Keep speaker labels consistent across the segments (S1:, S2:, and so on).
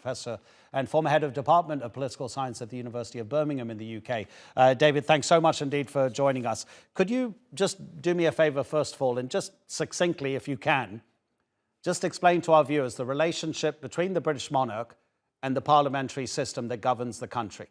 S1: professor and former head of Department of Political Science at the University of Birmingham in the UK. David, thanks so much indeed for joining us. Could you just do me a favour, first of all, and just succinctly, if you can, just explain to our viewers the relationship between the British monarch and the parliamentary system that governs the country?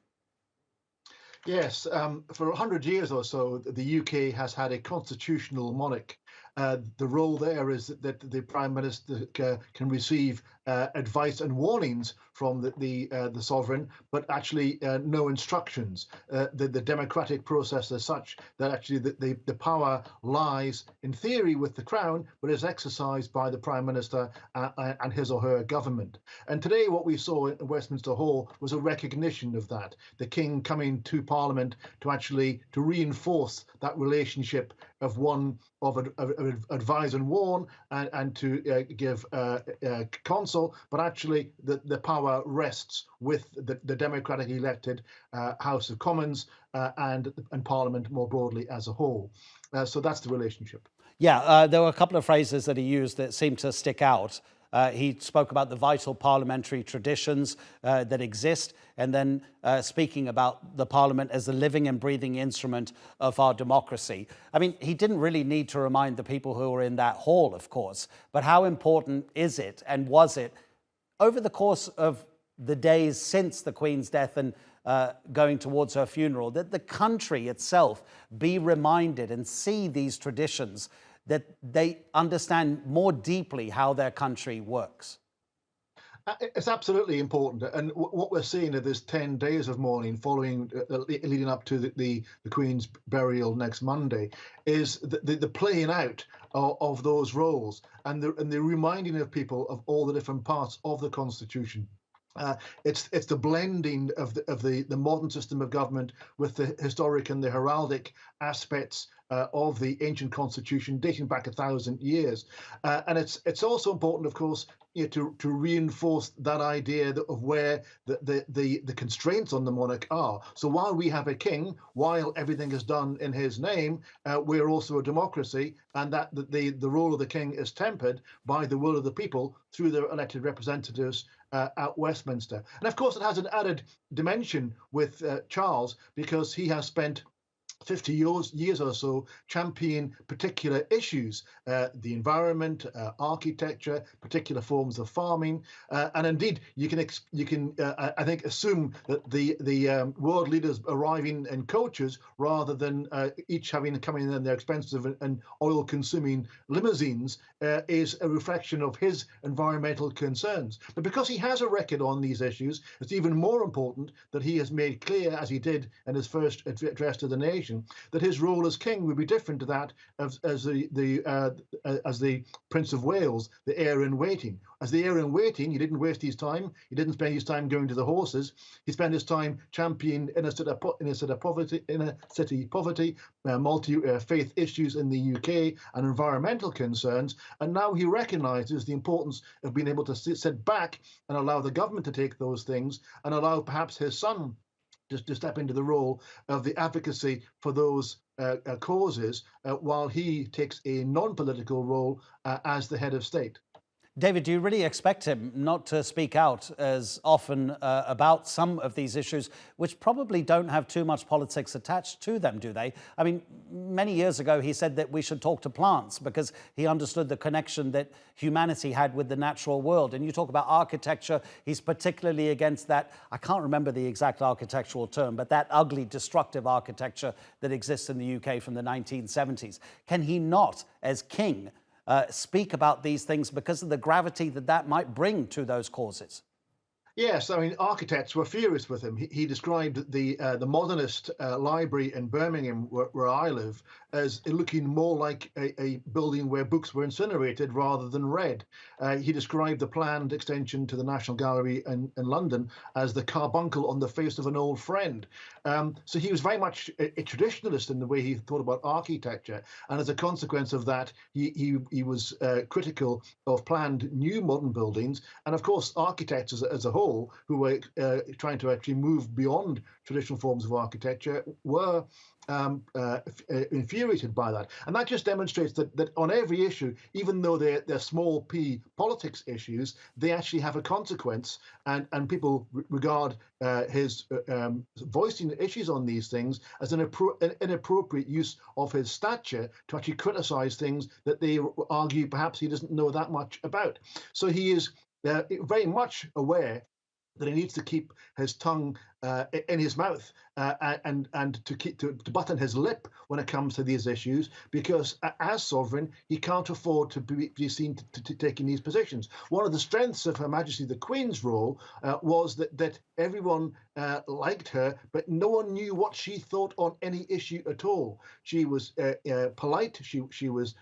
S2: Yes, for 100 years or so, the UK has had a constitutional monarch. The role there is that the Prime Minister can receive advice and warnings from the sovereign, but actually no instructions. The democratic process is such that actually the power lies in theory with the Crown, but is exercised by the Prime Minister and his or her government. And today what we saw in Westminster Hall was a recognition of that. The King coming to Parliament to reinforce that relationship of advise and warn and to give counsel, but actually the power rests with the democratically elected House of Commons and Parliament more broadly as a whole. So that's the relationship.
S1: Yeah, there were a couple of phrases that he used that seemed to stick out. He spoke about the vital parliamentary traditions that exist, and then speaking about the parliament as the living and breathing instrument of our democracy. I mean, he didn't really need to remind the people who were in that hall, of course, but how important is it, and was it, over the course of the days since the Queen's death and going towards her funeral, that the country itself be reminded and see these traditions, that they understand more deeply how their country works?
S2: It's absolutely important, and what we're seeing of this 10 days of mourning following, leading up to the Queen's burial next Monday, is the playing out of those roles and the reminding of people of all the different parts of the Constitution. It's the blending of the modern system of government with the historic and the heraldic aspects of the ancient Constitution dating back 1,000 years, and it's also important, of course, to reinforce that idea of where the constraints on the monarch are. So while we have a king, while everything is done in his name, we're also a democracy, and that the role of the king is tempered by the will of the people through their elected representatives at Westminster. And of course, it has an added dimension with Charles, because he has spent 50 years or so championing particular issues, the environment, architecture, particular forms of farming, and indeed you can I think assume that the world leaders arriving in coaches rather than each coming in their expensive and oil-consuming limousines is a reflection of his environmental concerns. But because he has a record on these issues, it's even more important that he has made clear, as he did in his first address to the nation, that his role as king would be different to that as the Prince of Wales, the heir in waiting. As the heir in waiting, he didn't waste his time. He didn't spend his time going to the horses. He spent his time championing inner city poverty, multi-faith issues in the UK, and environmental concerns. And now he recognises the importance of being able to sit back and allow the government to take those things, and allow perhaps his son to step into the role of the advocacy for those causes, while he takes a non-political role as the head of state.
S1: David, do you really expect him not to speak out as often about some of these issues, which probably don't have too much politics attached to them, do they? I mean, many years ago, he said that we should talk to plants because he understood the connection that humanity had with the natural world. And you talk about architecture, he's particularly against that, I can't remember the exact architectural term, but that ugly, destructive architecture that exists in the UK from the 1970s. Can he not, as king, speak about these things because of the gravity that might bring to those causes?
S2: Yes, I mean, architects were furious with him. He described the modernist library in Birmingham, where I live, as looking more like a building where books were incinerated rather than read. He described the planned extension to the National Gallery in London as the carbuncle on the face of an old friend. So he was very much a traditionalist in the way he thought about architecture, and as a consequence of that, he was critical of planned new modern buildings. And of course, architects as a whole all who were trying to actually move beyond traditional forms of architecture were infuriated by that. And that just demonstrates that on every issue, even though they're small p politics issues, they actually have a consequence, and people regard his voicing issues on these things as an inappropriate use of his stature to actually criticize things that they argue perhaps he doesn't know that much about. So he is very much aware that he needs to keep his tongue in his mouth and to button his lip when it comes to these issues, because as sovereign he can't afford to be seen to taking these positions. One of the strengths of Her Majesty the Queen's role was that everyone liked her, but no one knew what she thought on any issue at all. She was polite, she was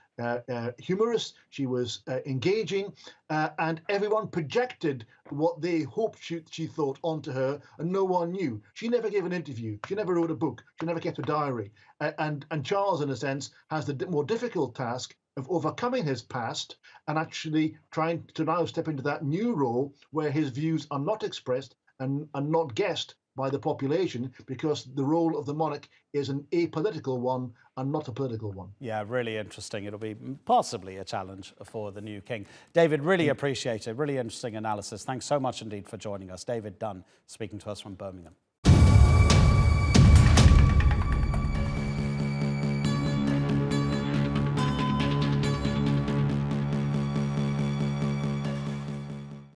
S2: humorous, she was engaging, and everyone projected what they hoped she thought onto her, and no one knew. She never gave an interview, she never wrote a book, she never kept a diary. And Charles, in a sense, has the more difficult task of overcoming his past and actually trying to now step into that new role where his views are not expressed and not guessed by the population, because the role of the monarch is an apolitical one and not a political one.
S1: Yeah, really interesting. It'll be possibly a challenge for the new king. David, really appreciate it. Really interesting analysis. Thanks so much indeed for joining us. David Dunn speaking to us from Birmingham.